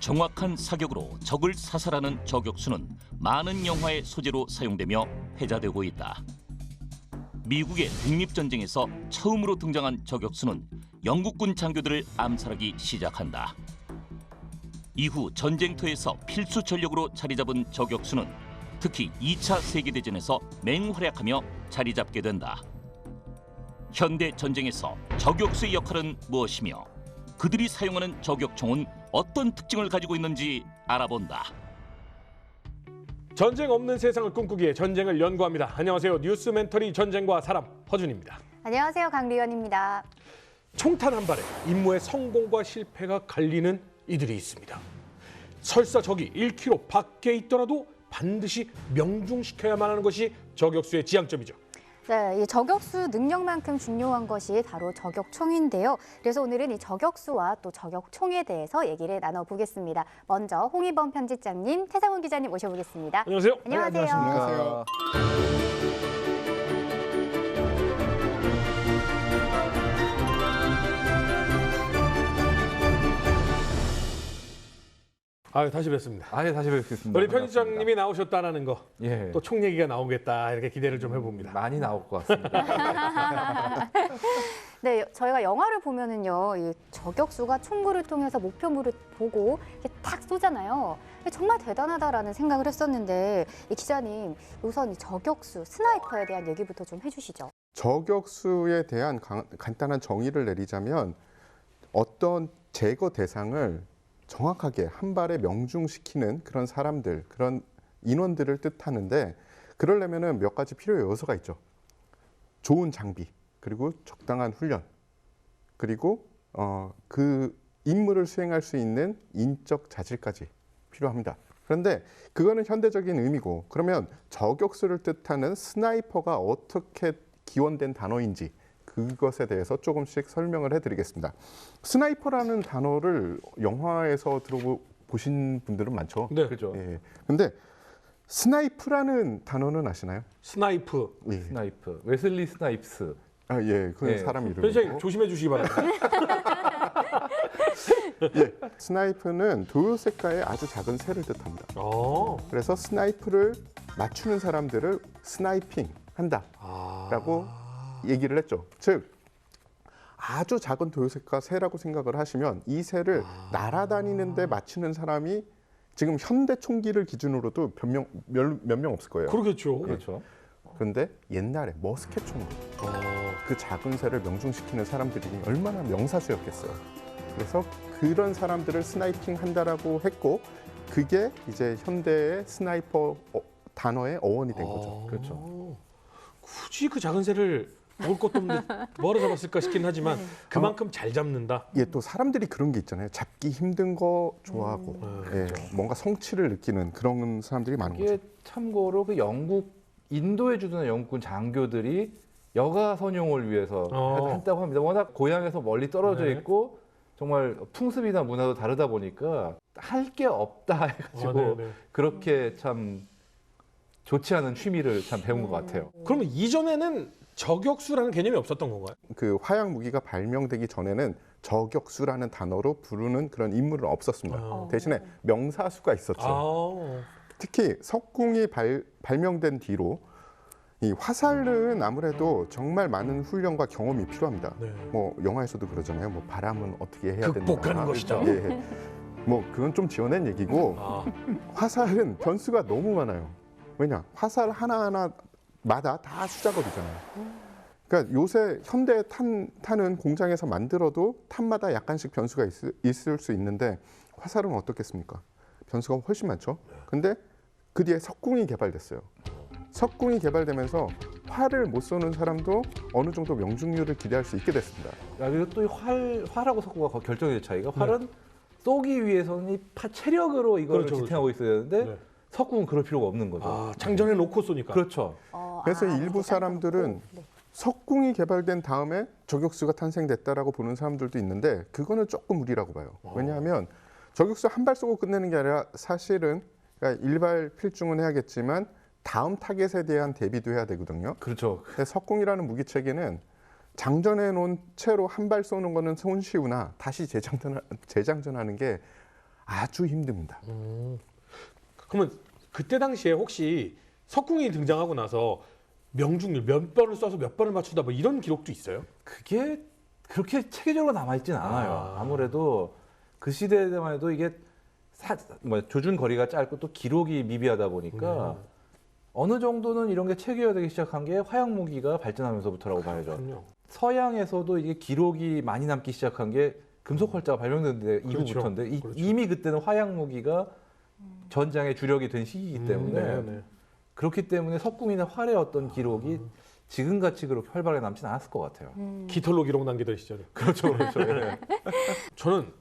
정확한 사격으로 적을 사살하는 저격수는 많은 영화의 소재로 사용되며 회자되고 있다. 미국의 독립전쟁에서 처음으로 등장한 저격수는 영국군 장교들을 암살하기 시작한다. 이후 전쟁터에서 필수 전력으로 자리 잡은 저격수는 특히 2차 세계대전에서 맹활약하며 자리 잡게 된다. 현대 전쟁에서 저격수의 역할은 무엇이며 그들이 사용하는 저격총은 어떤 특징을 가지고 있는지 알아본다. 전쟁 없는 세상을 꿈꾸기에 전쟁을 연구합니다. 안녕하세요. 뉴스 멘터리 전쟁과 사람 허준입니다. 안녕하세요. 강리원입니다. 총탄 한 발에 임무의 성공과 실패가 갈리는 이들이 있습니다. 설사 적이 1km 밖에 있더라도 반드시 명중시켜야만 하는 것이 저격수의 지향점이죠. 네, 이 저격수 능력만큼 중요한 것이 바로 저격총인데요. 그래서 오늘은 이 저격수와 또 저격총에 대해서 얘기를 나눠보겠습니다. 먼저 홍희범 편집장님, 태상훈 기자님 모셔보겠습니다. 안녕하세요. 안녕하세요. 안녕하세요. 다시 뵙습니다. 다시 뵙겠습니다. 우리 편집장님이 나오셨다는 거, 예. 또 총 얘기가 나오겠다 이렇게 기대를 좀 해봅니다. 많이 나올 것 같습니다. 네, 저희가 영화를 보면은요, 이 저격수가 총구를 통해서 목표물을 보고 이렇게 탁 쏘잖아요. 정말 대단하다라는 생각을 했었는데, 이 기자님, 우선 이 저격수, 스나이퍼에 대한 얘기부터 좀 해주시죠. 저격수에 대한 간단한 정의를 내리자면 어떤 제거 대상을 정확하게 한 발에 명중시키는 그런 사람들, 그런 인원들을 뜻하는데, 그러려면은 몇 가지 필요의 요소가 있죠. 좋은 장비, 그리고 적당한 훈련, 그리고 그 임무를 수행할 수 있는 인적 자질까지 필요합니다. 그런데 그거는 현대적인 의미고, 그러면 저격수를 뜻하는 스나이퍼가 어떻게 기원된 단어인지 그것에 대해서 조금씩 설명을 해드리겠습니다. 스나이퍼라는 단어를 영화에서 들어보신 분들은 많죠. 네. 그죠? 예. 근데 스나이프라는 단어는 아시나요? 스나이프. 예. 스나이프, 웨슬리 스나이프스. 그 예. 사람 편집장님 이름이고. 조심해 주시기 바랍니다. 스나이프는 도요새카의 아주 작은 새를 뜻합니다. 그래서 스나이프를 맞추는 사람들을 스나이핑 한다라고 얘기를 했죠. 즉 아주 작은 도요새카 새라고 생각을 하시면 이 새를 날아다니는데 맞추는 사람이 지금 현대 총기를 기준으로도 몇 명 없을 거예요. 그러겠죠. 그렇죠. 그런데 옛날에 머스켓 총으로 그 작은 새를 명중시키는 사람들이 얼마나 명사수였겠어요. 그래서 그런 사람들을 스나이핑 한다라고 했고, 그게 이제 현대의 스나이퍼 단어의 어원이 된 거죠. 그렇죠. 굳이 그 작은 새를 먹을 것도 없는데 뭐하러 잡았을까 싶긴 하지만 그만큼 잘 잡는다. 예, 또 사람들이 그런 게 있잖아요. 잡기 힘든 거 좋아하고, 예, 뭔가 성취를 느끼는 그런 사람들이 많은 이게 거죠. 참고로 그 인도에 주둔한 영국군 장교들이 여가 선용을 위해서 한다고 합니다. 워낙 고향에서 멀리 떨어져 있고 정말 풍습이나 문화도 다르다 보니까 할 게 없다 해가지고 그렇게 참 좋지 않은 취미를 참 배운 것 같아요. 그러면 이전에는 저격수라는 개념이 없었던 건가요? 그 화약 무기가 발명되기 전에는 저격수라는 단어로 부르는 그런 인물은 없었습니다. 대신에 명사수가 있었죠. 특히 석궁이 발명된 뒤로 이 화살은 아무래도 정말 많은 훈련과 경험이 필요합니다. 뭐 영화에서도 그러잖아요. 뭐 바람은 어떻게 해야 된다. 극복하는 것이다. 예. 뭐 그건 좀 지어낸 얘기고, 화살은 변수가 너무 많아요. 왜냐? 화살 하나하나마다 다 숫자거리잖아요. 그러니까 요새 현대 탄은 공장에서 만들어도 탄마다 약간씩 변수가 있을 수 있는데, 화살은 어떻겠습니까? 변수가 훨씬 많죠. 근데 그 뒤에 석궁이 개발됐어요. 석궁이 개발되면서 활을 못 쏘는 사람도 어느 정도 명중률을 기대할 수 있게 됐습니다. 그리고 또 활하고 석구가 결정의 차이가, 활은 쏘기 위해서는 이 체력으로 이걸 지탱하고 있어야 되는데 석궁은 그럴 필요가 없는 거죠. 장전해 놓고 쏘니까. 그렇죠. 그래서 일부 사람들은 석궁이 개발된 다음에 저격수가 탄생됐다라고 보는 사람들도 있는데, 그거는 조금 무리라고 봐요. 왜냐하면 저격수 한 발 쏘고 끝내는 게 아니라 사실은, 그러니까 일발 필중은 해야겠지만 다음 타겟에 대한 대비도 해야 되거든요. 그렇죠. 근데 석궁이라는 무기 체계는 장전해 놓은 채로 한 발 쏘는 거는 손쉬우나 다시 재장전하는 게 아주 힘듭니다. 그러면 그때 당시에 혹시 석궁이 등장하고 나서 명중률 몇 번을 쏴서 몇 번을 맞춘다 뭐 이런 기록도 있어요? 그게 그렇게 체계적으로 남아있진 않아요. 아무래도 그 시대에만 해도 이게 조준 거리가 짧고 또 기록이 미비하다 보니까 어느 정도는 이런 게 체계화되기 시작한 게 화약 무기가 발전하면서부터라고 봐야죠. 그렇군요. 서양에서도 이게 기록이 많이 남기 시작한 게 금속 활자가 발명된 이후부터인데 그렇죠. 이미 그때는 화약 무기가 전장의 주력이 된 시기이기 때문에 네. 그렇기 때문에 석궁이나 활의 어떤 기록이 지금같이 그렇게 활발하게 남지는 않았을 것 같아요. 깃털로 기록 남기던 시절에. 그렇죠, 그렇죠. 예. 저는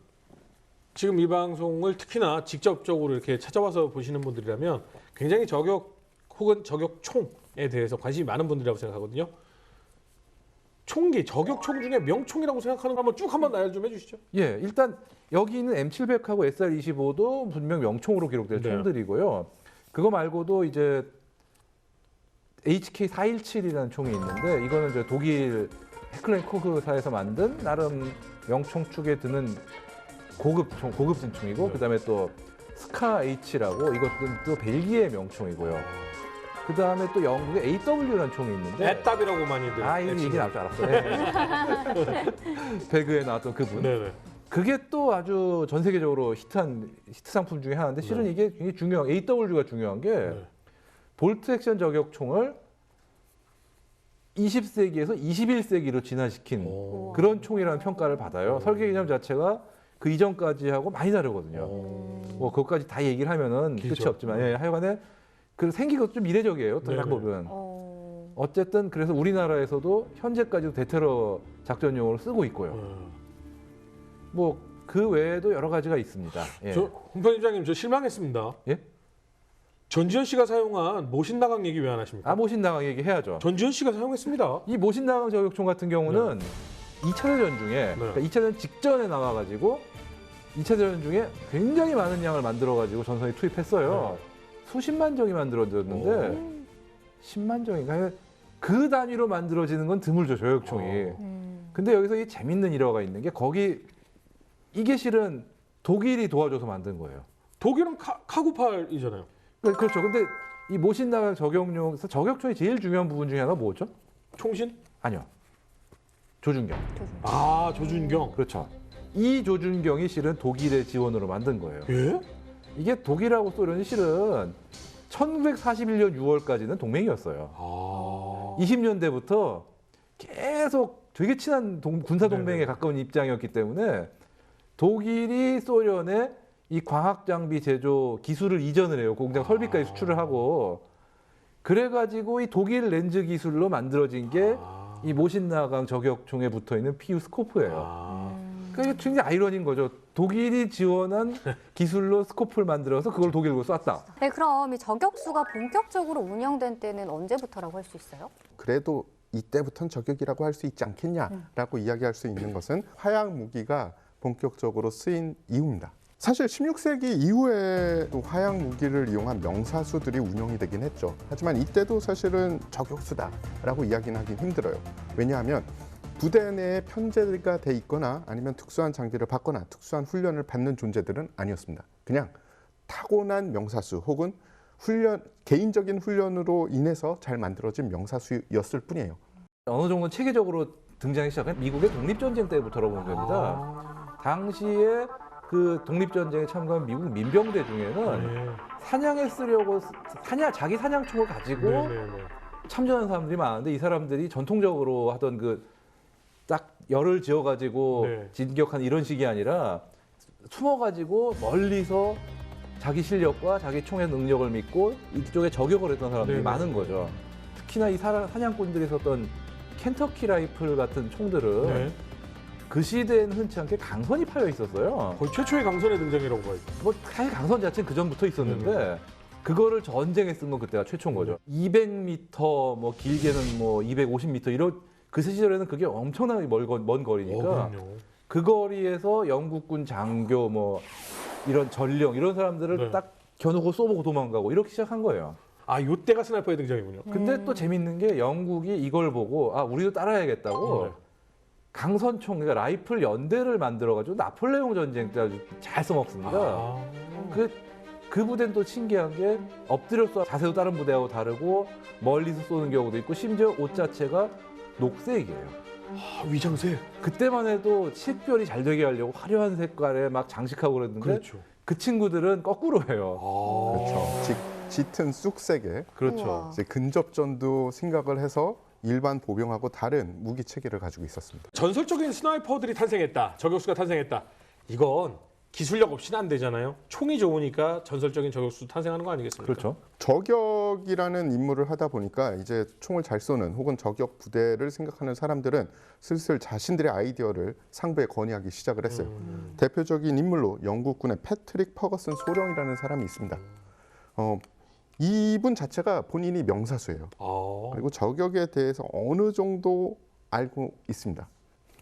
지금 이 방송을 특히나 직접적으로 이렇게 찾아와서 보시는 분들이라면 굉장히 저격 혹은 저격총에 대해서 관심이 많은 분들이라고 생각하거든요. 총기, 저격총 중에 명총이라고 생각하는 거 한번 쭉 한번 나열 좀 해주시죠. 예, 일단 여기 있는 M700하고 SR-25도 분명 명총으로 기록될 네. 총들이고요. 그거 말고도 이제 HK417이라는 총이 있는데 이거는 이제 독일 헤클렌코그사에서 만든 나름 명총 축에 드는 고급진 총이고 네. 그다음에 또 스카 H라고 이것도 또 벨기에 명총이고요. 그다음에 또 영국의 AW라는 총이 있는데 애답이라고 많이들. 이 얘기 나올 줄 알았어요. 네. 배그에 나왔던 그분. 네네. 그게 또 아주 전 세계적으로 히트 상품 중에 하나인데 실은 이게 굉장히 중요한 AW가 중요한 게 네. 볼트 액션 저격총을 20세기에서 21세기로 진화시킨 오. 그런 총이라는 평가를 받아요. 설계 개념 자체가 그 이전까지 하고 많이 다르거든요. 뭐 그것까지 다 얘기를 하면은 길죠. 끝이 없지만 하여간에 그 생긴 것도 좀 이례적이에요. 또 딱 네네. 보면. 어쨌든 그래서 우리나라에서도 현재까지도 대테러 작전용으로 쓰고 있고요. 뭐 그 외에도 여러 가지가 있습니다. 예. 저 홍편집장님 저 실망했습니다. 예? 전지현 씨가 사용한 모신나강 얘기 왜 안 하십니까? 모신나강 얘기해야죠. 전지현 씨가 사용했습니다. 이 모신나강 저격총 같은 경우는 2차 대전 중에 그러니까 2차 대전 직전에 나와가지고 2차 대전 중에 굉장히 많은 양을 만들어가지고 전선에 투입했어요. 수십만 정이 만들어졌는데 10만 정인가 그 단위로 만들어지는 건 드물죠 저격총이. 근데 여기서 이 재밌는 일화가 있는 게 이게 실은 독일이 도와줘서 만든 거예요. 독일은 카구팔이잖아요. 그렇죠. 근데 이 모신나강 저격용에서 저격총이 제일 중요한 부분 중에 하나가 뭐죠? 총신? 아니요. 조준경. 아 조준경. 그렇죠. 이 조준경이 실은 독일의 지원으로 만든 거예요. 예? 이게 독일하고 소련이 실은 1941년 6월까지는 동맹이었어요. 아. 20년대부터 계속 되게 친한 군사 동맹에 가까운 입장이었기 때문에 독일이 소련에 이 광학 장비 제조 기술을 이전을 해요. 공장 설비까지 수출을 하고 그래가지고 이 독일 렌즈 기술로 만들어진 게 이 모신나강 저격총에 붙어 있는 PU 스코프예요. 그러니까 이게 굉장히 아이러니인 거죠. 독일이 지원한 기술로 스코프를 만들어서 그걸 독일로 쐈다. 네, 그럼 이 저격수가 본격적으로 운영된 때는 언제부터라고 할 수 있어요? 그래도 이때부터는 저격이라고 할 수 있지 않겠냐라고 이야기할 수 있는 것은 화약 무기가 본격적으로 쓰인 이후입니다. 사실 16세기 이후에도 화약 무기를 이용한 명사수들이 운영이 되긴 했죠. 하지만 이때도 사실은 저격수다라고 이야기는 하긴 힘들어요. 왜냐하면 부대 내에 편제가 돼 있거나 아니면 특수한 장비를 받거나 특수한 훈련을 받는 존재들은 아니었습니다. 그냥 타고난 명사수 혹은 개인적인 훈련으로 인해서 잘 만들어진 명사수였을 뿐이에요. 어느 정도 체계적으로 등장하기 시작한 미국의 독립전쟁 때부터라고 보면 됩니다. 당시에 그 독립전쟁에 참가한 미국 민병대 중에는 사냥에 쓰려고 자기 사냥총을 가지고 참전한 사람들이 많은데 이 사람들이 전통적으로 하던 그 딱 열을 지어가지고 진격한 이런 식이 아니라 숨어가지고 멀리서 자기 실력과 자기 총의 능력을 믿고 이쪽에 저격을 했던 사람들이 많은 거죠. 특히나 이 사냥꾼들이 썼던 켄터키 라이플 같은 총들은 그 시대에는 흔치 않게 강선이 파여 있었어요. 거의 최초의 강선의 등장이라고 봐요. 뭐 사실 강선 자체는 그 전부터 있었는데 그거를 전쟁에 쓴 건 그때가 최초인 거죠. 200m 뭐 길게는 뭐 250m 이런 그 시절에는 그게 엄청나게 먼 거리니까 그 거리에서 영국군 장교 뭐 이런 전령 이런 사람들을 딱 겨누고 쏘보고 도망가고 이렇게 시작한 거예요. 아, 요때가 스나이퍼의 등장이군요. 근데 또 재밌는 게 영국이 이걸 보고 우리도 따라야겠다고 강선총, 그러니까 라이플 연대를 만들어가지고 나폴레옹 전쟁 때 아주 잘 써먹습니다. 그 부대는 또 신기한 게 엎드려 쏴 자세도 다른 부대하고 다르고 멀리서 쏘는 경우도 있고 심지어 옷 자체가 녹색이에요. 위장색. 그때만 해도 식별이 잘 되게 하려고 화려한 색깔에 막 장식하고 그랬는데 그렇죠. 그 친구들은 거꾸로예요. 그렇죠. 짙은 쑥색에 그렇죠. 우와. 이제 근접전도 생각을 해서 일반 보병하고 다른 무기 체계를 가지고 있었습니다. 전설적인 스나이퍼들이 탄생했다. 저격수가 탄생했다. 이건 기술력 없이는 안 되잖아요. 총이 좋으니까 전설적인 저격수 탄생하는 거 아니겠습니까? 그렇죠. 저격이라는 임무를 하다 보니까 이제 총을 잘 쏘는 혹은 저격 부대를 생각하는 사람들은 슬슬 자신들의 아이디어를 상부에 건의하기 시작을 했어요. 대표적인 인물로 영국군의 패트릭 퍼거슨 소령이라는 사람이 있습니다. 이분 자체가 본인이 명사수예요. 그리고 저격에 대해서 어느 정도 알고 있습니다.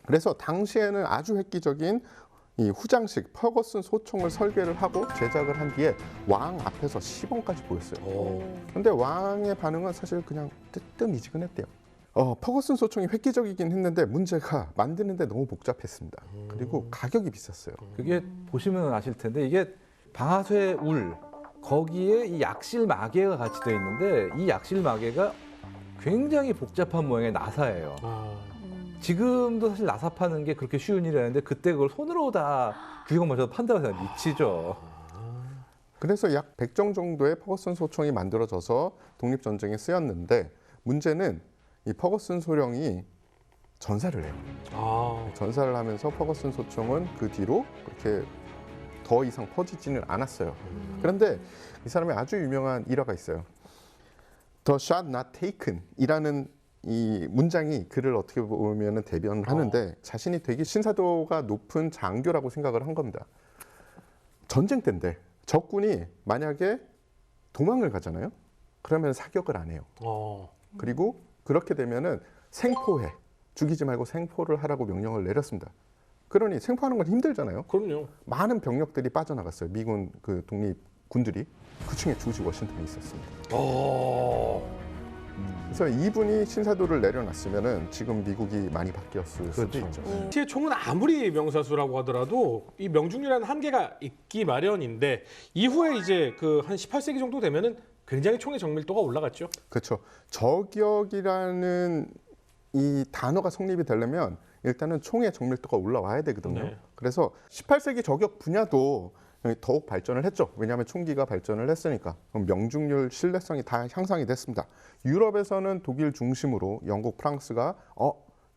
그래서 당시에는 아주 획기적인 이 후장식 퍼거슨 소총을 설계를 하고 제작을 한 뒤에 왕 앞에서 시범까지 보였어요. 그런데 왕의 반응은 사실 그냥 뜨뜻미지근했대요. 퍼거슨 소총이 획기적이긴 했는데 문제가 만드는데 너무 복잡했습니다. 그리고 가격이 비쌌어요. 그게 보시면 아실 텐데 이게 방아쇠 울 거기에 이 약실 마개가 같이 되어 있는데 이 약실 마개가 굉장히 복잡한 모양의 나사예요. 지금도 사실 나사 파는 게 그렇게 쉬운 일이 아닌데 그때 그걸 손으로 다 규격 맞춰서 판다고 해서 미치죠. 그래서 약 100정 정도의 퍼거슨 소총이 만들어져서 독립전쟁에 쓰였는데 문제는 이 퍼거슨 소령이 전사를 해요. 전사를 하면서 퍼거슨 소총은 그 뒤로 그렇게 더 이상 퍼지지는 않았어요. 그런데 이 사람의 아주 유명한 일화가 있어요. The shot not taken 이라는 이 문장이 그를 어떻게 보면 대변을 하는데 자신이 되게 신사도가 높은 장교라고 생각을 한 겁니다. 전쟁 때인데 적군이 만약에 도망을 가잖아요. 그러면 사격을 안 해요. 그리고 그렇게 되면은 생포해. 죽이지 말고 생포를 하라고 명령을 내렸습니다. 그러니 생포하는 건 힘들잖아요. 그럼요. 많은 병력들이 빠져나갔어요. 미군 그 독립군들이. 그 중에 조지 워싱턴이 있었습니다. 그래서 이분이 신사도를 내려놨으면은 지금 미국이 많이 바뀌었을 수도 있죠. 당시의 총은 아무리 명사수라고 하더라도 이 명중률에는 한계가 있기 마련인데 이후에 이제 그 한 18세기 정도 되면은 굉장히 총의 정밀도가 올라갔죠. 그렇죠. 저격이라는 이 단어가 성립이 되려면 일단은 총의 정밀도가 올라와야 되거든요. 네. 그래서 18세기 저격 분야도 더욱 발전을 했죠. 왜냐하면 총기가 발전을 했으니까. 그럼 명중률, 신뢰성이 다 향상이 됐습니다. 유럽에서는 독일 중심으로 영국, 프랑스가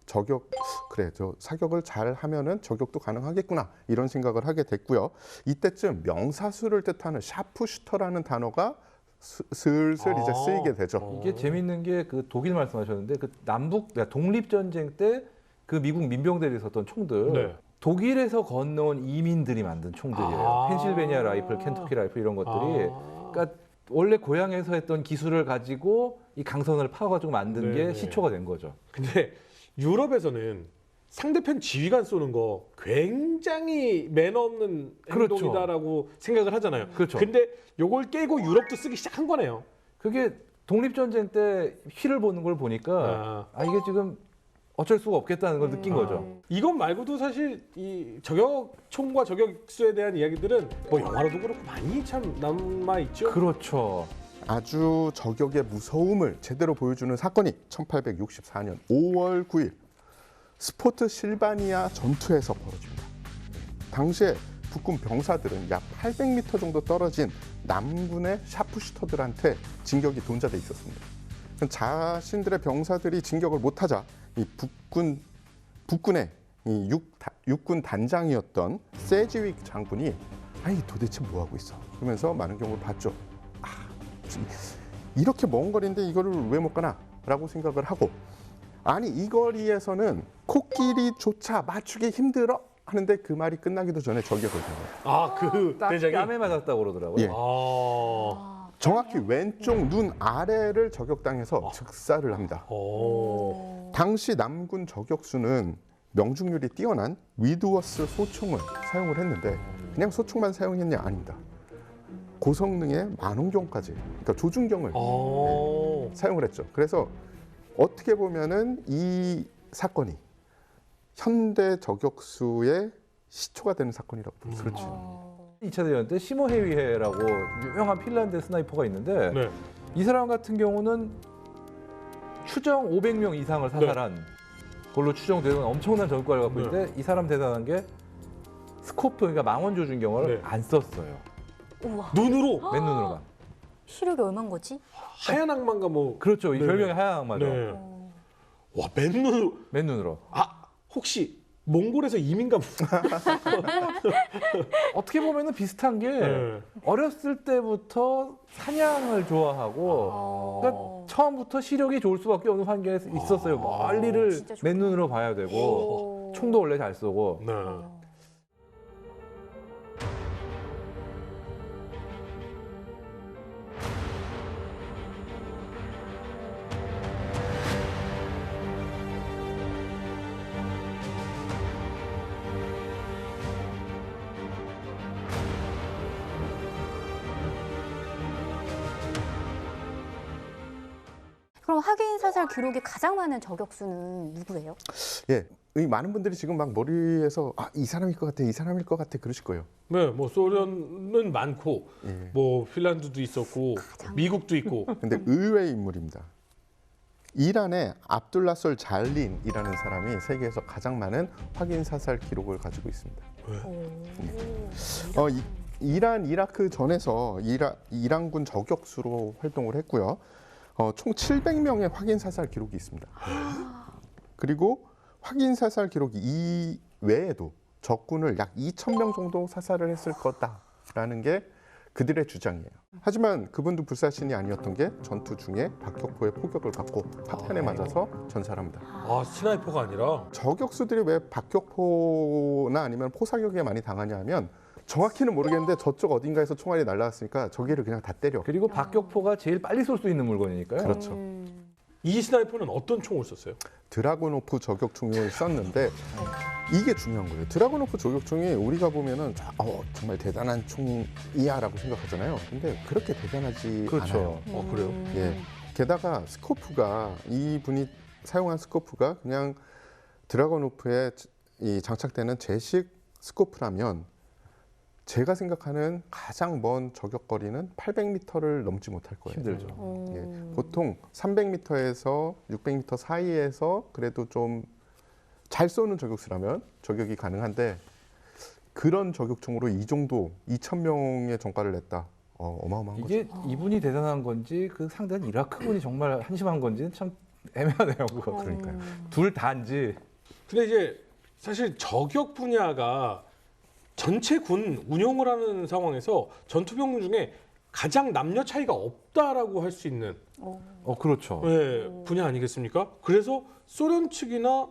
저격 그래 저 사격을 잘 하면은 저격도 가능하겠구나 이런 생각을 하게 됐고요. 이때쯤 명사수를 뜻하는 샤프슈터라는 단어가 슬슬 이제 쓰이게 되죠. 이게 재밌는 게 그 독일 말씀하셨는데 그 남북 독립 전쟁 때 그 미국 민병대에 있었던 총들 네. 독일에서 건너온 이민들이 만든 총들이에요. 펜실베니아 라이플, 켄터키 라이플 이런 것들이. 그러니까 원래 고향에서 했던 기술을 가지고 이 강선을 파가지고 만든 네. 게 시초가 된 거죠. 근데 유럽에서는 상대편 지휘관 쏘는 거 굉장히 매너 없는 그렇죠. 행동이다라고 생각을 하잖아요. 그렇죠. 근데 요걸 깨고 유럽도 쓰기 시작한 거네요. 그게 독립 전쟁 때 휘를 보는 걸 보니까 이게 지금 어쩔 수가 없겠다는 걸 느낀 거죠. 이것 말고도 사실 이 저격총과 저격수에 대한 이야기들은 뭐 영화로도 그렇고 많이 참 남아 있죠. 그렇죠. 아주 저격의 무서움을 제대로 보여주는 사건이 1864년 5월 9일 스포트 실바니아 전투에서 벌어집니다. 당시에 북군 병사들은 약 800m 정도 떨어진 남군의 샤프슈터들한테 진격이 돈자돼 있었습니다. 자신들의 병사들이 진격을 못하자 이 북군의 이 육군 단장이었던 세지윅 장군이 아니 도대체 뭐 하고 있어? 그러면서 많은 경우를 봤죠. 이렇게 먼 거리인데 이거를 왜 못 가나?라고 생각을 하고 아니 이 거리에서는 코끼리조차 맞추기 힘들어 하는데 그 말이 끝나기도 전에 저격을 해요. 그 딱 대장이 뺨에 맞았다고 그러더라고요. 예. 정확히 왼쪽 눈 아래를 저격당해서 즉사를 합니다. 당시 남군 저격수는 명중률이 뛰어난 위드워스 소총을 사용을 했는데 그냥 소총만 사용했냐 아닙니다. 고성능의 만원경까지 그러니까 조준경을 사용을 했죠. 그래서 어떻게 보면은 이 사건이 현대 저격수의 시초가 되는 사건이라고 볼 수 있습니다. 그렇죠. 2차 대전 때 시모 헤위헤라고 유명한 핀란드 스나이퍼가 있는데 네. 이 사람 같은 경우는 추정 500명 이상을 사살한 걸로 추정되는 엄청난 전과를 갖고 네. 있는데 이 사람 대단한 게 스코프, 그러니까 망원 조준경을 네. 안 썼어요. 우와. 눈으로 맨눈으로만. 시력이 얼마인 거지? 하얀 악마인가 뭐. 그렇죠. 이 네. 별명이 하얀 악마죠. 네. 와, 맨눈으로. 맨눈으로. 아, 혹시 몽골에서 이민가? 어떻게 보면은 비슷한 게 네. 어렸을 때부터 사냥을 좋아하고 그러니까 처음부터 시력이 좋을 수밖에 없는 환경에 있었어요. 멀리를 진짜 좋구나. 맨눈으로 봐야 되고 오. 총도 원래 잘 쏘고. 네. 그럼 확인 사살 기록이 가장 많은 저격수는 누구예요? 예, 이 많은 분들이 지금 막 머리에서 이 사람일 것 같아, 이 사람일 것 같아 그러실 거예요. 네, 뭐 소련은 많고, 예. 뭐 핀란드도 있었고, 미국도 있고. 근데 의외의 인물입니다. 이란의 압둘라솔 잘린이라는 사람이 세계에서 가장 많은 확인 사살 기록을 가지고 있습니다. 이란, 이라크 전에서 이란군 저격수로 활동을 했고요. 총 700명의 확인 사살 기록이 있습니다. 그리고 확인 사살 기록이 이 외에도 적군을 약 2,000명 정도 사살을 했을 거다라는 게 그들의 주장이에요. 하지만 그분도 불사신이 아니었던 게 전투 중에 박격포의 포격을 받고 파편에 맞아서 전사합니다. 아, 스나이퍼가 아니라. 저격수들이 왜 박격포나 아니면 포사격에 많이 당하냐 하면 정확히는 모르겠는데 저쪽 어딘가에서 총알이 날라왔으니까 저기를 그냥 다 때려. 그리고 박격포가 제일 빨리 쏠 수 있는 물건이니까요. 그렇죠. 이 스나이퍼는 어떤 총을 썼어요? 드라고노프 저격총을 썼는데 이게 중요한 거예요. 드라고노프 저격총이 우리가 보면은 정말 대단한 총이야라고 생각하잖아요. 근데 그렇게 대단하지 그렇죠. 않아요. 그래요? 예. 게다가 스코프가 이분이 사용한 스코프가 그냥 드라고노프에 이 장착되는 제식 스코프라면 제가 생각하는 가장 먼 저격거리는 800m를 넘지 못할 거예요. 힘들죠. 예, 보통 300m에서 600m 사이에서 그래도 좀 잘 쏘는 저격수라면 저격이 가능한데 그런 저격총으로 이 정도 2,000명의 전과를 냈다. 어마어마한 거죠. 이게 이분이 대단한 건지 그 상대는 이라크군이 정말 한심한 건지는 참 애매하네요. 그거. 그러니까요. 둘 다인지. 근데 이제 사실 저격 분야가 전체 군 운용을 하는 상황에서 전투병 중에 가장 남녀 차이가 없다라고 할 수 있는 그렇죠. 분야 아니겠습니까? 그래서 소련 측이나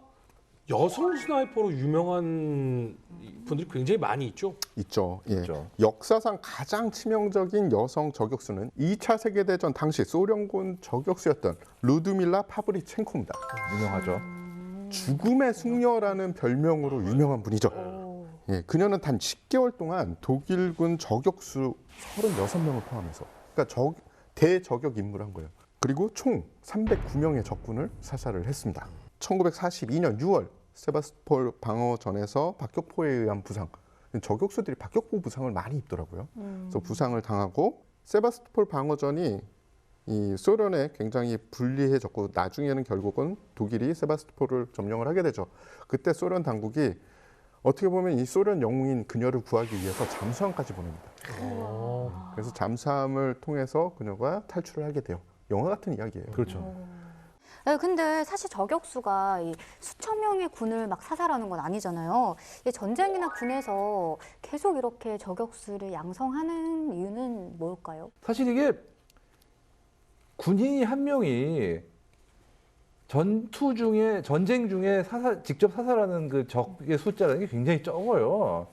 여성 스나이퍼로 유명한 분들이 굉장히 많이 있죠. 있죠. 예. 있죠. 역사상 가장 치명적인 여성 저격수는 2차 세계대전 당시 소련군 저격수였던 루드밀라 파브리첸코입니다. 유명하죠. 죽음의 숙녀라는 별명으로 유명한 분이죠. 예, 그녀는 단 10개월 동안 독일군 저격수 36명을 포함해서 그러니까 대저격 임무를 한 거예요. 그리고 총 309명의 적군을 사살을 했습니다. 1942년 6월 세바스톨 방어전에서 박격포에 의한 부상. 저격수들이 박격포 부상을 많이 입더라고요. 그래서 부상을 당하고 세바스톨 방어전이 이 소련에 굉장히 불리해졌고 나중에는 결국은 독일이 세바스톨을 점령을 하게 되죠. 그때 소련 당국이 어떻게 보면 이 소련 영웅인 그녀를 구하기 위해서 잠수함까지 보냅니다. 그래서 잠수함을 통해서 그녀가 탈출을 하게 돼요. 영화 같은 이야기예요. 그렇죠. 네, 근데 사실 저격수가 이 수천 명의 군을 막 사살하는 건 아니잖아요. 이 전쟁이나 군에서 계속 이렇게 저격수를 양성하는 이유는 뭘까요? 사실 이게 군인이 한 명이 전쟁 중에 직접 사살하는 그 적의 숫자라는 게 굉장히 적어요.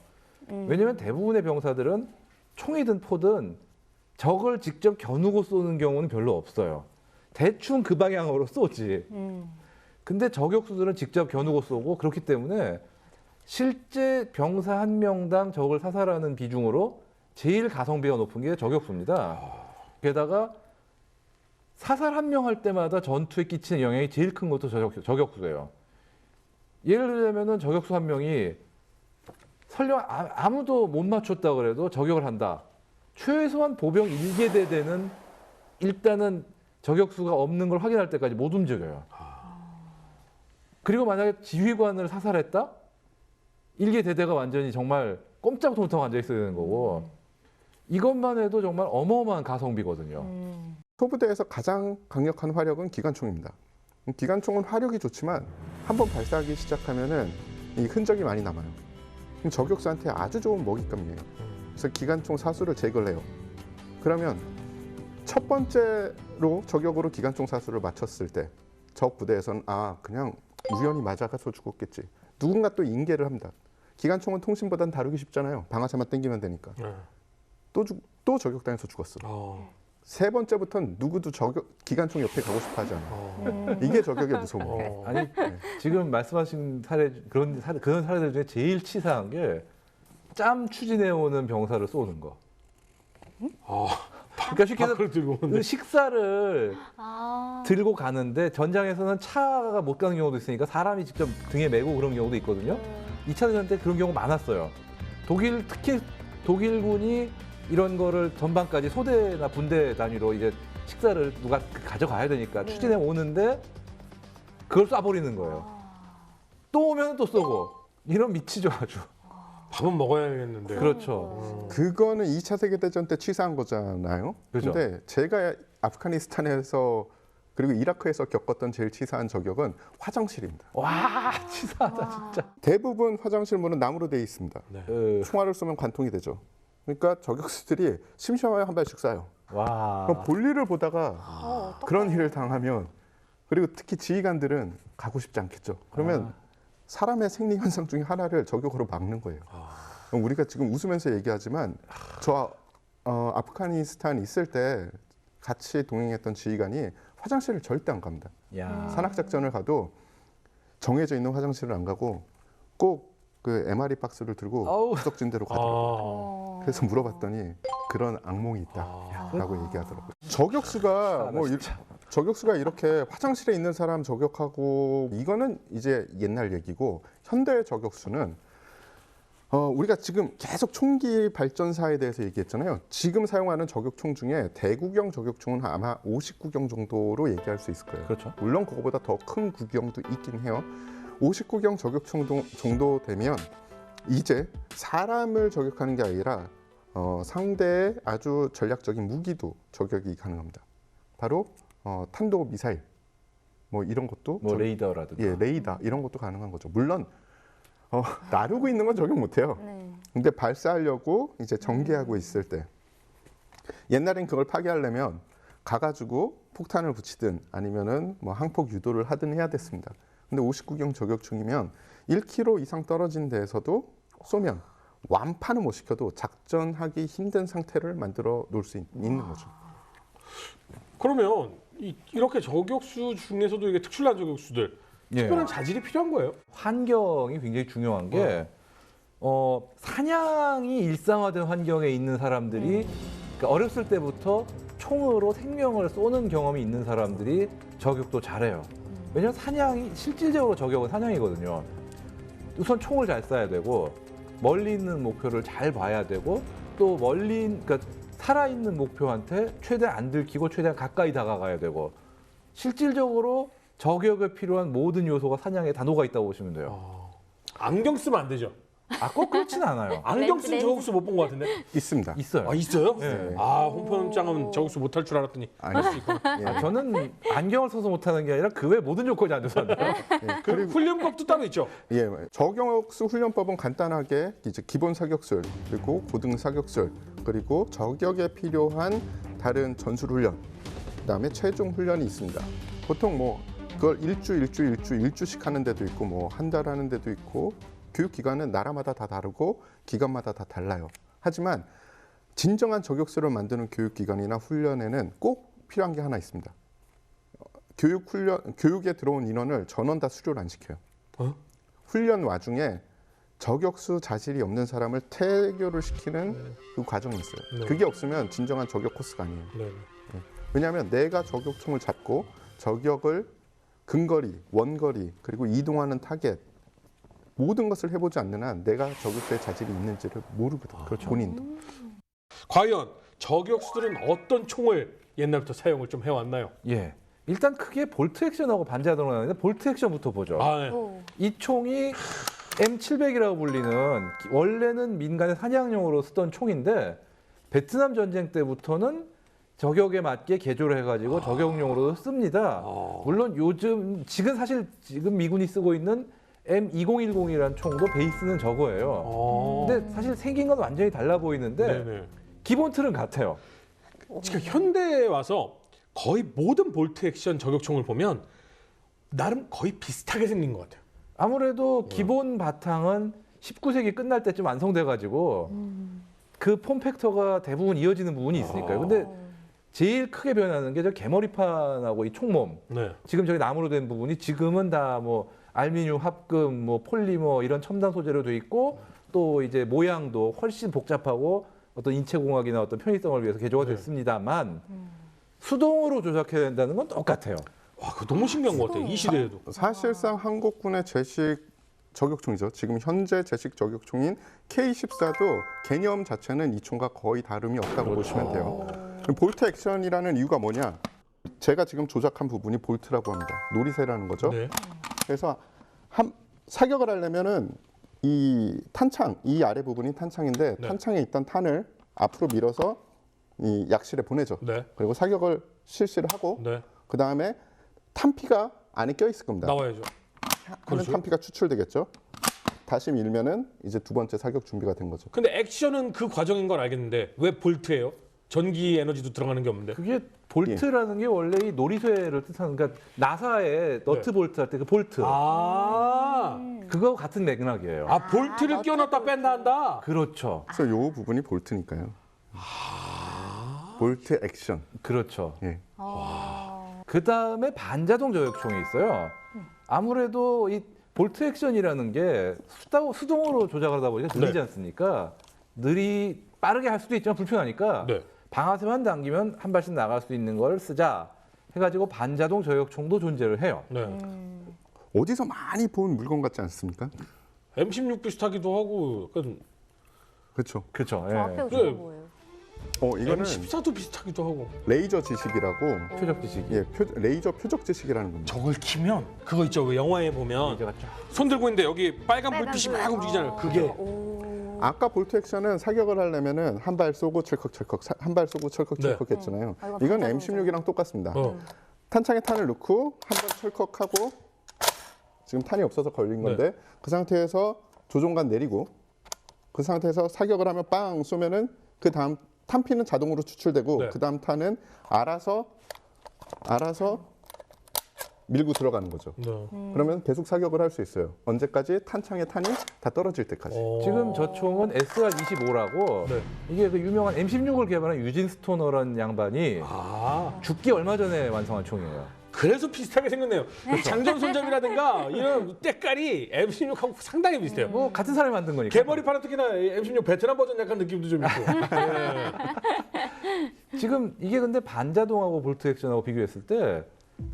왜냐하면 대부분의 병사들은 총이든 포든 적을 직접 겨누고 쏘는 경우는 별로 없어요. 대충 그 방향으로 쏘지. 근데 저격수들은 직접 겨누고 쏘고 그렇기 때문에 실제 병사 한 명당 적을 사살하는 비중으로 제일 가성비가 높은 게 저격수입니다. 게다가 사살 한 명 할 때마다 전투에 끼치는 영향이 제일 큰 것도 저격수예요. 예를 들자면은 저격수 한 명이 설령 아무도 못 맞췄다 그래도 저격을 한다. 최소한 보병 1계대대는 일단은 저격수가 없는 걸 확인할 때까지 못 움직여요. 그리고 만약에 지휘관을 사살했다? 1개 대대가 완전히 정말 꼼짝도 못하고 앉아 있어야 되는 거고 이것만 해도 정말 어마어마한 가성비거든요. 소부대에서 가장 강력한 화력은 기관총입니다. 기관총은 화력이 좋지만 한번 발사하기 시작하면은 이 흔적이 많이 남아요. 저격수한테 아주 좋은 먹잇감이에요. 그래서 기관총 사수를 제거를 해요. 그러면 첫 번째로 저격으로 기관총 사수를 맞췄을 때 적 부대에서는 그냥 우연히 맞아가서 죽었겠지. 누군가 또 인계를 합니다. 기관총은 통신보단 다루기 쉽잖아요. 방아쇠만 당기면 되니까. 또 저격당해서 죽었어. 세 번째부터는 누구도 기관총 옆에 가고 싶어 하지 않아. 이게 저격의 무서워. 아니 지금 말씀하신 그런 사례들 중에 제일 치사한 게 짬 추진해 오는 병사를 쏘는 거. 그러니까 쉽게 해서 식사를 들고 가는데 전장에서는 차가 못 가는 경우도 있으니까 사람이 직접 등에 메고 그런 경우도 있거든요. 2차 대전 때 그런 경우가 많았어요. 특히 독일군이 이런 거를 전방까지 소대나 분대 단위로 이제 식사를 누가 가져가야 되니까 추진해 오는데 그걸 쏴버리는 거예요. 또 오면 또 쏘고 이런 미치죠 아주. 밥은 먹어야겠는데. 그렇죠. 그거는 2차 세계대전 때 치사한 거잖아요. 그렇죠. 근데 제가 아프가니스탄에서 그리고 이라크에서 겪었던 제일 치사한 저격은 화장실입니다. 와 치사하다 진짜. 대부분 화장실 문은 나무로 되어 있습니다. 총알을 쏘면 관통이 되죠. 그러니까 저격수들이 심심하면 한 발씩 쏴요. 와. 그럼 볼일을 보다가 그런 일을 당하면 그리고 특히 지휘관들은 가고 싶지 않겠죠. 그러면 사람의 생리 현상 중에 하나를 저격으로 막는 거예요. 우리가 지금 웃으면서 얘기하지만 저 아프가니스탄 있을 때 같이 동행했던 지휘관이 화장실을 절대 안 갑니다. 산악작전을 가도 정해져 있는 화장실을 안 가고 꼭 그 MRE 박스를 들고 구석진대로 가더라고요. 그래서 물어봤더니 그런 악몽이 있다라고 얘기하더라고요. 저격수가 이렇게 화장실에 있는 사람 저격하고 이거는 이제 옛날 얘기고 현대 저격수는 우리가 지금 계속 총기 발전사에 대해서 얘기했잖아요. 지금 사용하는 저격총 중에 대구경 저격총은 아마 50구경 정도로 얘기할 수 있을 거예요. 그렇죠. 물론 그거보다 더 큰 구경도 있긴 해요. 50구경 저격총 정도 되면 이제 사람을 저격하는 게 아니라 상대의 아주 전략적인 무기도 저격이 가능합니다. 바로 탄도 미사일 뭐 이런 것도 레이더라든가 레이더 이런 것도 가능한 거죠. 물론 나르고 있는 건 저격 못해요. 근데 발사하려고 이제 전개하고 있을 때 옛날엔 그걸 파괴하려면 가가지고 폭탄을 붙이든 아니면은 뭐 항폭 유도를 하든 해야 됐습니다. 근데 59경 저격총이면 1km 이상 떨어진 데에서도 쏘면 완파는 못 시켜도 작전하기 힘든 상태를 만들어 놓을 수 있는 거죠. 그러면 이렇게 저격수 중에서도 이게 특출난 저격수들 특별한 자질이 필요한 거예요? 환경이 굉장히 중요한 게 사냥이 일상화된 환경에 있는 사람들이 그러니까 어렸을 때부터 총으로 생명을 쏘는 경험이 있는 사람들이 저격도 잘해요. 왜냐하면 사냥이 실질적으로 저격은 사냥이거든요. 우선 총을 잘 쏴야 되고 멀리 있는 목표를 잘 봐야 되고 또 그러니까 살아있는 목표한테 최대한 안 들키고 최대한 가까이 다가가야 되고 실질적으로 저격에 필요한 모든 요소가 사냥에 다 녹아 있다고 보시면 돼요. 안경 쓰면 안 되죠? 꼭 그렇진 않아요. 안경 쓴 저격수 못 본 것 같은데? 있습니다. 있어요. 있어요? 네. 홍표장은 저격수 못할 줄 알았더니 아니, 저는 안경을 써서 못하는 게 아니라 그 외 모든 요건이 안 돼서 안 돼요. 그리고 훈련법도 따로 있죠? 저격수 훈련법은 간단하게 이제 기본 사격술 그리고 고등 사격술 그리고 저격에 필요한 다른 전술 훈련 그다음에 최종 훈련이 있습니다. 보통 뭐 그걸 일주씩 하는 데도 있고 뭐 한 달 하는 데도 있고 교육 기간은 나라마다 다 다르고 기관마다 다 달라요. 하지만 진정한 저격수를 만드는 교육 기관이나 훈련에는 꼭 필요한 게 하나 있습니다. 교육에 들어온 인원을 전원 다 수료를 안 시켜요. 훈련 와중에 저격수 자질이 없는 사람을 퇴교를 시키는 그 과정이 있어요. 그게 없으면 진정한 저격 코스가 아니에요. 왜냐하면 내가 저격총을 잡고 저격을 근거리, 원거리 그리고 이동하는 타겟 모든 것을 해보지 않는 한 내가 저격수의 자질이 있는지를 모르거든. 본인도. 과연 저격수들은 어떤 총을 옛날부터 사용을 좀 해왔나요? 예. 일단 크게 볼트 액션하고 반자동으로 나오는데 볼트 액션부터 보죠. 아, 네. 오. 이 총이 M700이라고 불리는 원래는 민간의 사냥용으로 쓰던 총인데 베트남 전쟁 때부터는 저격에 맞게 개조를 해가지고 저격용으로 씁니다. 물론 지금 미군이 쓰고 있는 M2010이라는 총도 베이스는 저거예요. 근데 사실 생긴 건 완전히 달라 보이는데 네네. 기본 틀은 같아요. 지금 현대에 와서 거의 모든 볼트 액션 저격총을 보면 나름 거의 비슷하게 생긴 것 같아요. 아무래도 기본 바탕은 19세기 끝날 때쯤 완성돼가지고 그 폼팩터가 대부분 이어지는 부분이 있으니까요. 근데 제일 크게 변하는 게 저 개머리판하고 이 총몸. 네. 지금 저기 나무로 된 부분이 지금은 다 뭐 알루미늄 합금, 뭐 폴리머 이런 첨단 소재로 돼 있고 또 이제 모양도 훨씬 복잡하고 어떤 인체공학이나 어떤 편의성을 위해서 개조가 네. 됐습니다만 수동으로 조작해야 된다는 건 똑같아요. 와, 그거 너무 신기한 것 같아요. 이 시대에도. 사실상 한국군의 제식 저격총이죠. 지금 현재 제식 저격총인 K14도 개념 자체는 이 총과 거의 다름이 없다고 보시면 돼요. 볼트 액션이라는 이유가 뭐냐? 제가 지금 조작한 부분이 볼트라고 합니다. 노리쇠라는 거죠. 네. 그래서 사격을 하려면은 이 탄창, 이 아래 부분이 탄창인데 네. 탄창에 있던 탄을 앞으로 밀어서 이 약실에 보내죠. 네. 그리고 사격을 실시를 하고 네. 그 다음에 탄피가 안에 껴 있을 겁니다. 나와야죠. 하는 그렇죠. 탄피가 추출되겠죠. 다시 밀면은 이제 두 번째 사격 준비가 된 거죠. 근데 액션은 그 과정인 걸 알겠는데 왜 볼트예요? 전기 에너지도 들어가는 게 없는데. 그게 볼트라는 게 원래 이 놀이쇠를 뜻하는 그러니까 나사에 너트 네. 볼트 할 때 그 볼트 그거 같은 맥락이에요. 볼트를 끼워넣었다 뺀다 한다. 그렇죠. 그래서 요 부분이 볼트니까요. 볼트 액션. 그렇죠. 예. 그 다음에 반자동 저격총이 있어요. 아무래도 이 볼트 액션이라는 게 수동으로 조작을 하다 보니까 느리지 네. 않습니까? 빠르게 할 수도 있지만 불편하니까 네. 방아쇠만 당기면 한 발씩 나갈 수 있는 걸 쓰자 해가지고 반자동 저격총도 존재를 해요. 네. 어디서 많이 본 물건 같지 않습니까? M16 비슷하기도 하고 약간 그렇죠. 그렇죠. 저 앞에 예. 오신 거 네. 뭐예요? 이거는 M14도 비슷하기도 하고. 레이저 지식이라고 표적 지식이. 예, 레이저 표적 지식이라는 겁니다. 저걸 키면 그거 있죠. 왜 영화에 보면 이제가 쫙. 손 들고 있는데 여기 빨간 빨간 불빛이 불. 막 움직이잖아요. 그게 오. 아까 볼트 액션은 사격을 하려면은 한 발 쏘고 철컥철컥, 한 발 쏘고 철컥철컥 했잖아요. 아, 이거 이건 반자동 M16이랑 똑같습니다. 탄창에 탄을 넣고 한 발 철컥하고 지금 탄이 없어서 걸린 건데 그 상태에서 조종관 내리고 그 상태에서 사격을 하면 빵 쏘면은 그 다음 탄피는 자동으로 추출되고 네. 그 다음 탄은 알아서 밀고 들어가는 거죠. 네. 그러면 계속 사격을 할 수 있어요. 언제까지? 탄창의 탄이 다 떨어질 때까지. 지금 저 총은 SR-25라고 네. 이게 그 유명한 M16을 개발한 유진 스토너라는 양반이 죽기 얼마 전에 완성한 총이에요. 그래서 비슷하게 생겼네요. 장전 손잡이라든가 이런 때깔이 M16하고 상당히 비슷해요. 뭐 같은 사람이 만든 거니까. 개머리판은 특히나 M16 베트남 버전 약간 느낌도 좀 있고. 네. 지금 이게 근데 반자동하고 볼트 액션하고 비교했을 때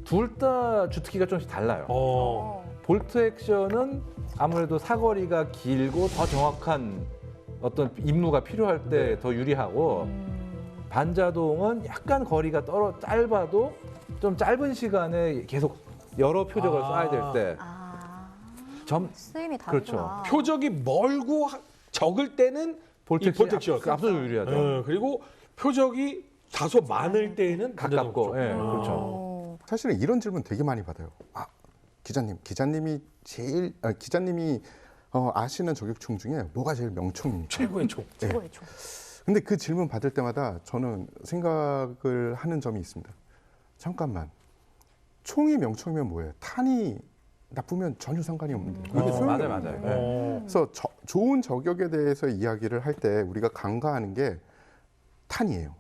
둘 다 주특기가 조금씩 달라요. 볼트 액션은 아무래도 사거리가 길고 더 정확한 어떤 임무가 필요할 때 더 유리하고 반자동은 약간 거리가 짧아도 좀 짧은 시간에 계속 여러 표적을 쏴야 될 때 쓰임이 다르구나. 그렇죠. 표적이 멀고 적을 때는 볼트 이 볼트 액션. 압도적으로 유리하죠. 그리고 표적이 다소 많을 때에는 가깝고. 반자동 쪽. 예, 그렇죠. 사실은 이런 질문 되게 많이 받아요. 기자님이 아시는 저격총 중에 뭐가 제일 명총입니까? 최고의 총. 최고의 총. 근데 그 질문 받을 때마다 저는 생각을 하는 점이 있습니다. 잠깐만, 총이 명총이면 뭐예요? 탄이 나쁘면 전혀 상관이 없는데 이게 소용이 맞아요. 없는데. 예. 그래서 좋은 저격에 대해서 이야기를 할 때 우리가 간과하는 게 탄이에요.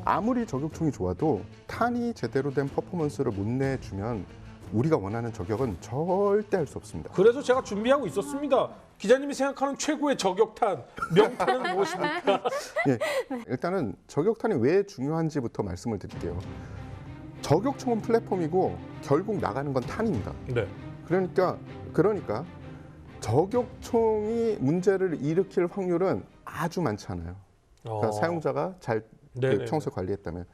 아무리 저격총이 좋아도 탄이 제대로 된 퍼포먼스를 못 내주면 우리가 원하는 저격은 절대 할 수 없습니다. 그래서 제가 준비하고 있었습니다. 기자님이 생각하는 최고의 저격탄, 명탄은 무엇입니까? 예, 일단은 저격탄이 왜 중요한지부터 말씀을 드릴게요. 저격총은 플랫폼이고 결국 나가는 건 탄입니다. 네. 그러니까 저격총이 문제를 일으킬 확률은 아주 많지 않아요. 그러니까 사용자가 잘 그 평소에 관리했다면.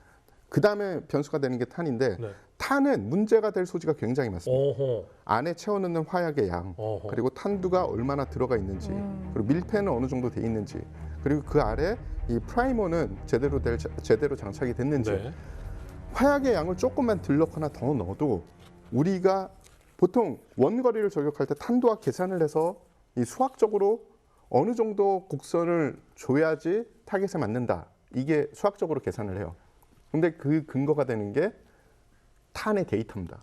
그 다음에 변수가 되는 게 탄인데 네. 탄은 문제가 될 소지가 굉장히 많습니다. 어허. 안에 채워넣는 화약의 양, 어허. 그리고 탄두가 얼마나 들어가 있는지, 그리고 밀폐는 어느 정도 돼 있는지, 그리고 그 아래 이 프라이머는 제대로 장착이 됐는지, 네. 화약의 양을 조금만 덜 넣거나 더 넣어도 우리가 보통 원거리를 저격할 때 탄도와 계산을 해서 이 수학적으로 어느 정도 곡선을 줘야지 타겟에 맞는다. 이게 수학적으로 계산을 해요. 근데 그 근거가 되는 게 탄의 데이터입니다.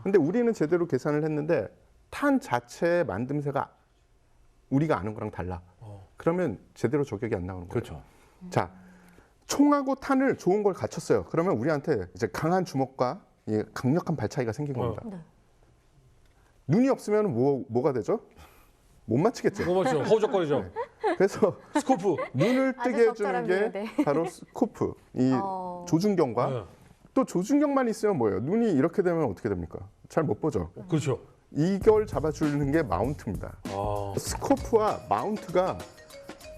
근데 우리는 제대로 계산을 했는데 탄 자체의 만듦새가 우리가 아는 거랑 달라. 그러면 제대로 저격이 안 나오는 거예요. 그렇죠. 자, 총하고 탄을 좋은 걸 갖췄어요. 그러면 우리한테 이제 강한 주먹과 이 강력한 발차기가 생긴 겁니다. 네. 눈이 없으면 뭐가 되죠? 못 맞히겠죠. 뭐 맞죠? 허우적거리죠. 네. 그래서 스코프. 눈을 아주 뜨게 해주는 적절합니다. 게 네. 바로 스코프, 이 어. 조준경과 네. 또 조준경만 있으면 뭐예요? 눈이 이렇게 되면 어떻게 됩니까? 잘 못 보죠. 그렇죠. 이걸 잡아주는 게 마운트입니다. 스코프와 마운트가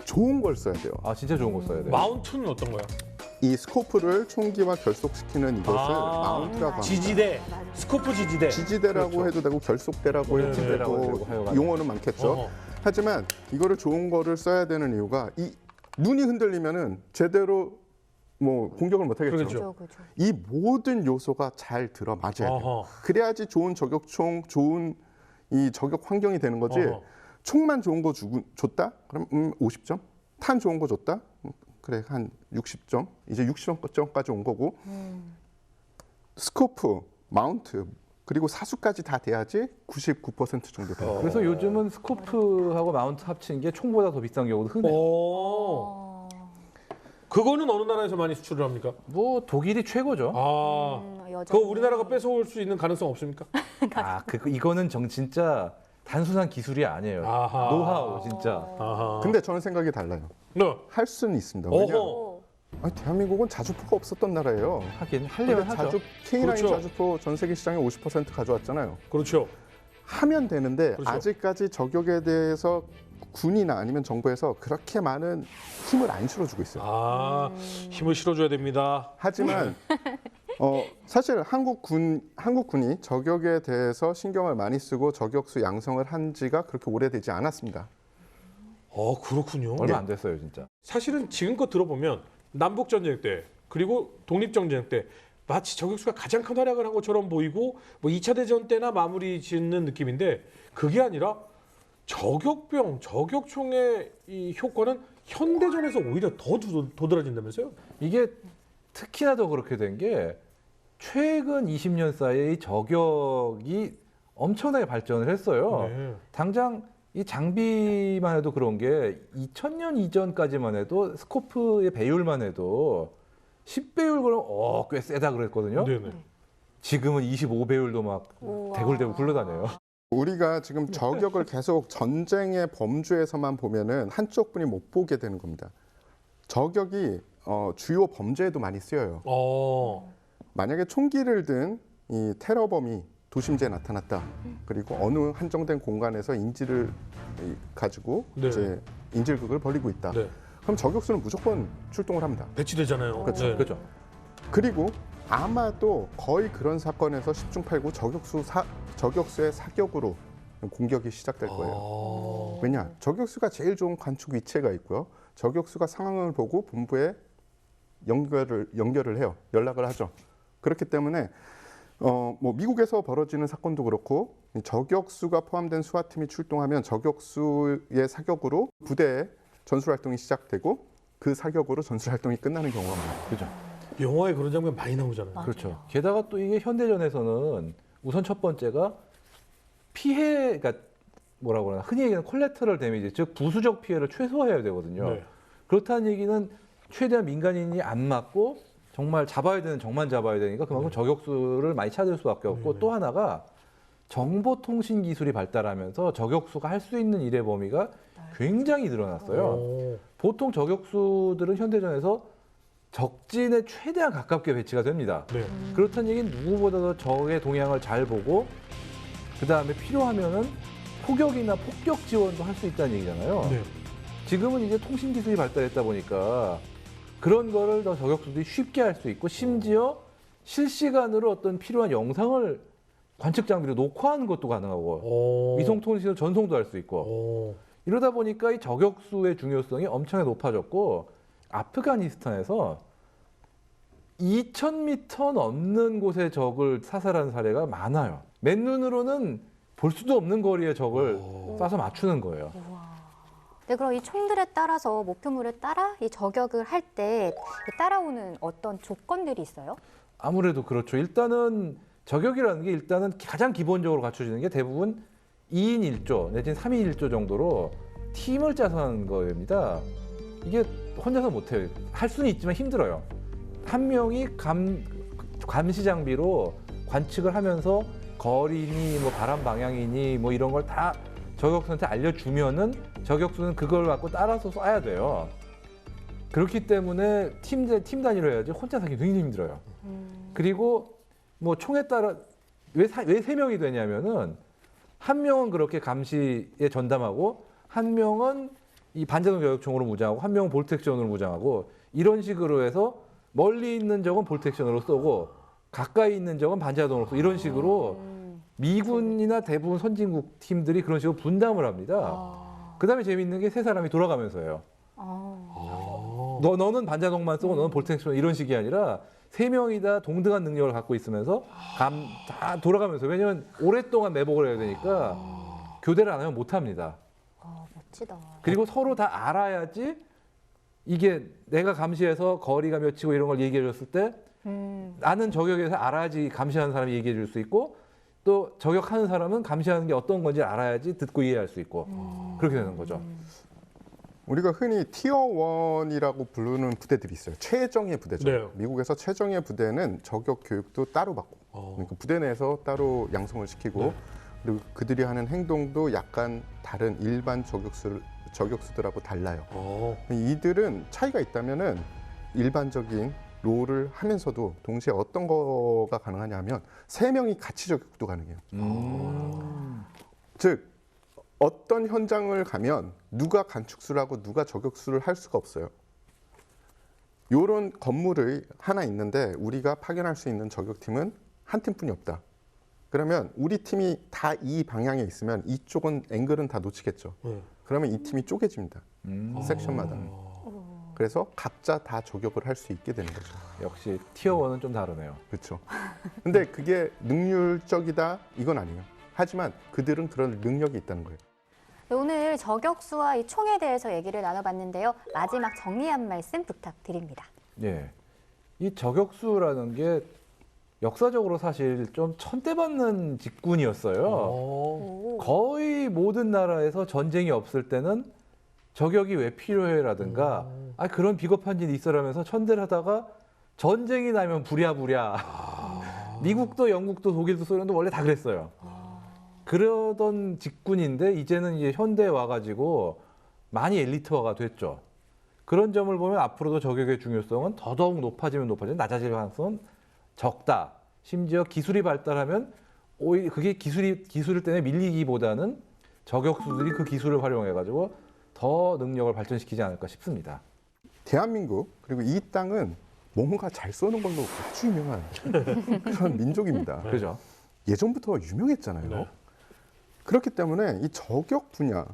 좋은 걸 써야 돼요. 아 진짜 좋은 거 써야 돼요. 마운트는 어떤 거야? 이 스코프를 총기와 결속시키는 이것을 아. 마운트라고 합니다. 지지대, 맞아요. 스코프 지지대. 지지대라고 그렇죠. 해도 되고 결속대라고 네, 해도 지지대라고 되고 해도 되고 하여간. 용어는 많겠죠. 어허. 하지만 이거를 좋은 거를 써야 되는 이유가 이 눈이 흔들리면은 제대로 뭐 공격을 못 하겠죠. 그러겠죠. 그렇죠. 이 모든 요소가 잘 들어맞아야 돼요. 어허. 그래야지 좋은 저격총, 좋은 이 저격 환경이 되는 거지. 어허. 총만 좋은 거 줬다? 그럼 50점? 탄 좋은 거 줬다? 그래 한 60점. 이제 60점까지 온 거고. 스코프, 마운트 그리고 사수까지 다 돼야지 99% 정도 돼요. 그래서 요즘은 스코프하고 마운트 합치는 게 총보다 더 비싼 경우도 흔해요. 오. 그거는 어느 나라에서 많이 수출을 합니까? 뭐 독일이 최고죠. 그거 여전히. 우리나라가 뺏어올 수 있는 가능성 없습니까? 이거는 진짜 단순한 기술이 아니에요. 아하. 노하우 진짜. 아하. 근데 저는 생각이 달라요. 네. 할 수는 있습니다. 왜냐? 어허. 아니, 대한민국은 자주포가 없었던 나라예요. 하긴 하려면 근데 하죠. K9 그렇죠. 자주포 전 세계 시장의 50% 가져왔잖아요. 그렇죠. 하면 되는데 그렇죠. 아직까지 저격에 대해서 군이나 아니면 정부에서 그렇게 많은 힘을 안 실어주고 있어요. 아, 힘을 실어줘야 됩니다. 하지만 사실 한국군이 저격에 대해서 신경을 많이 쓰고 저격수 양성을 한 지가 그렇게 오래되지 않았습니다. 그렇군요. 얼마 안 됐어요 진짜. 사실은 지금껏 들어보면 남북 전쟁 때 그리고 독립 전쟁 때 마치 저격수가 가장 큰 활약을 한 것처럼 보이고 뭐 2차 대전 때나 마무리 짓는 느낌인데 그게 아니라 저격병, 저격총의 이 효과는 현대전에서 오히려 더 도드라진다면서요? 이게 특히나 더 그렇게 된 게 최근 20년 사이에 저격이 엄청나게 발전을 했어요. 네. 당장 이 장비만 해도 그런 게 2000년 이전까지만 해도 스코프의 배율만 해도 10배율 그럼 꽤 세다 그랬거든요. 네네. 지금은 25배율도 막 우와. 대굴대굴 굴러다녀요. 우리가 지금 저격을 계속 전쟁의 범주에서만 보면은 한쪽 분이 못 보게 되는 겁니다. 저격이 주요 범죄에도 많이 쓰여요. 만약에 총기를 든 이 테러범이 도심지에 나타났다. 그리고 어느 한정된 공간에서 인질을 가지고 네. 이제 인질극을 벌이고 있다. 네. 그럼 저격수는 무조건 출동을 합니다. 배치되잖아요. 그렇죠. 네. 그렇죠. 그리고 아마도 거의 그런 사건에서 10중 8구 저격수의 사격으로 공격이 시작될 거예요. 왜냐? 저격수가 제일 좋은 관측 위치가 있고요. 저격수가 상황을 보고 본부에 연결을 해요. 연락을 하죠. 그렇기 때문에 뭐 미국에서 벌어지는 사건도 그렇고 저격수가 포함된 수화팀이 출동하면 저격수의 사격으로 부대의 전술 활동이 시작되고 그 사격으로 전술 활동이 끝나는 경우가 많아요. 그렇죠. 영화에 그런 장면 많이 나오잖아요. 맞아요. 그렇죠. 게다가 또 이게 현대전에서는 우선 첫 번째가 피해가 뭐라고 그러나 흔히 얘기하는 콜레터럴 데미지, 즉 부수적 피해를 최소화해야 되거든요. 네. 그렇다는 얘기는 최대한 민간인이 안 맞고 정말 잡아야 되는 정만 잡아야 되니까 그만큼 저격수를 많이 찾을 수밖에 없고 또 하나가 정보통신 기술이 발달하면서 저격수가 할 수 있는 일의 범위가 굉장히 늘어났어요. 보통 저격수들은 현대전에서 적진에 최대한 가깝게 배치가 됩니다. 네. 그렇다는 얘기는 누구보다도 적의 동향을 잘 보고 그 다음에 필요하면은 포격이나 폭격 지원도 할 수 있다는 얘기잖아요. 네. 지금은 이제 통신 기술이 발달했다 보니까 그런 거를 더 저격수들이 쉽게 할 수 있고 심지어 실시간으로 어떤 필요한 영상을 관측 장비로 녹화하는 것도 가능하고 위성 통신으로 전송도 할 수 있고 이러다 보니까 이 저격수의 중요성이 엄청나게 높아졌고 아프가니스탄에서 2,000m 넘는 곳에 적을 사살한 사례가 많아요. 맨눈으로는 볼 수도 없는 거리에 적을 쏴서 맞추는 거예요. 네, 그럼 이 총들에 따라서 목표물에 따라 이 저격을 할 때 따라오는 어떤 조건들이 있어요? 아무래도 그렇죠. 일단은 저격이라는 게 일단은 가장 기본적으로 갖춰지는 게 대부분 2인 1조 내지는 3인 1조 정도로 팀을 짜서 하는 겁니다. 이게 혼자서 못해요. 할 수는 있지만 힘들어요. 한 명이 감시 장비로 관측을 하면서 거리니 뭐 바람 방향이니 뭐 이런 걸 다 저격수한테 알려주면은 저격수는 그걸 갖고 따라서 쏴야 돼요. 그렇기 때문에 팀 단위로 해야지 혼자 하기 굉장히 힘들어요. 그리고 뭐 총에 따라 왜 3명이 되냐면은 한 명은 그렇게 감시에 전담하고 한 명은 이 반자동 저격총으로 무장하고 한 명은 볼트 액션으로 무장하고 이런 식으로 해서 멀리 있는 적은 볼트 액션으로 쏘고 가까이 있는 적은 반자동으로 쏘고 이런 식으로 미군이나 대부분 선진국 팀들이 그런 식으로 분담을 합니다. 그다음에 재미있는 게 세 사람이 돌아가면서예요. 너는 반자동만 쏘고 너는 볼트 액션 이런 식이 아니라 세 명이 다 동등한 능력을 갖고 있으면서 다 돌아가면서 왜냐면 오랫동안 매복을 해야 되니까 교대를 안 하면 못 합니다. 멋지다. 그리고 서로 다 알아야지 이게 내가 감시해서 거리가 몇이고 이런 걸 얘기해 줬을 때 나는 저격에서 알아야지 감시하는 사람이 얘기해 줄 수 있고 또 저격하는 사람은 감시하는 게 어떤 건지 알아야지 듣고 이해할 수 있고 그렇게 되는 거죠. 우리가 흔히 티어 1이라고 부르는 부대들이 있어요. 최정예 부대죠. 네. 미국에서 최정예 부대는 저격 교육도 따로 받고 그러니까 부대 내에서 따로 양성을 시키고 그리고 그들이 하는 행동도 약간 다른 일반 저격수들하고 달라요. 이들은 차이가 있다면은 일반적인 롤을 하면서도 동시에 어떤 거가 가능하냐면 3명이 같이 저격도 가능해요. 즉 어떤 현장을 가면 누가 관측수를 하고 누가 저격수를 할 수가 없어요. 이런 건물이 하나 있는데 우리가 파견할 수 있는 저격팀은 한 팀뿐이 없다. 그러면 우리 팀이 다 이 방향에 있으면 이쪽은 앵글은 다 놓치겠죠. 그러면 이 팀이 쪼개집니다. 섹션마다. 그래서 각자 다 저격을 할 수 있게 되는 거죠. 역시 티어 1은 좀 다르네요. 그렇죠. 근데 그게 능률적이다 이건 아니에요. 하지만 그들은 그런 능력이 있다는 거예요. 네, 오늘 저격수와 이 총에 대해서 얘기를 나눠봤는데요. 마지막 정리 한 말씀 부탁드립니다. 예, 이 저격수라는 게 역사적으로 사실 좀 천대받는 직군이었어요. 거의 모든 나라에서 전쟁이 없을 때는 저격이 왜 필요해라든가 그런 비겁한 일이 있어라면서 천대를 하다가 전쟁이 나면 부랴부랴 미국도 영국도 독일도 소련도 원래 다 그랬어요. 그러던 직군인데 이제는 이제 현대에 와가지고 많이 엘리트화가 됐죠. 그런 점을 보면 앞으로도 저격의 중요성은 더더욱 높아지면 낮아질 가능성은 적다. 심지어 기술이 발달하면 오히려 그게 기술 때문에 밀리기보다는 저격수들이 그 기술을 활용해가지고 더 능력을 발전시키지 않을까 싶습니다. 대한민국 그리고 이 땅은 뭔가 잘 쏘는 걸로 아주 유명한 그런 민족입니다. 그죠? 예전부터 유명했잖아요. 네. 그렇기 때문에 이 저격 분야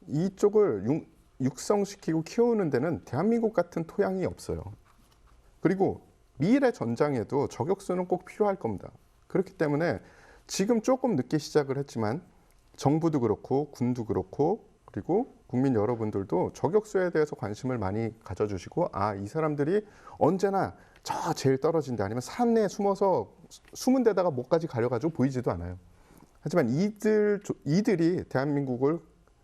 이쪽을 육성시키고 키우는 데는 대한민국 같은 토양이 없어요. 그리고 미래 전장에도 저격수는 꼭 필요할 겁니다. 그렇기 때문에 지금 조금 늦게 시작을 했지만 정부도 그렇고 군도 그렇고 그리고 국민 여러분들도 저격수에 대해서 관심을 많이 가져주시고 이 사람들이 언제나 저 제일 떨어진 데 아니면 산에 숨어서 숨은 데다가 목까지 가려가지고 보이지도 않아요. 하지만 이들이 대한민국을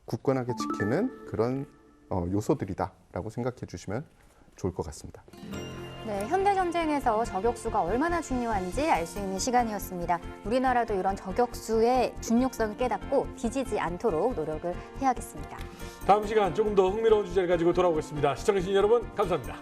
굳건하게 지키는 그런 요소들이다라고 생각해 주시면 좋을 것 같습니다. 네, 현대전쟁에서 저격수가 얼마나 중요한지 알 수 있는 시간이었습니다. 우리나라도 이런 저격수의 중요성을 깨닫고 뒤지지 않도록 노력을 해야겠습니다. 다음 시간 조금 더 흥미로운 주제를 가지고 돌아오겠습니다. 시청해주신 여러분 감사합니다.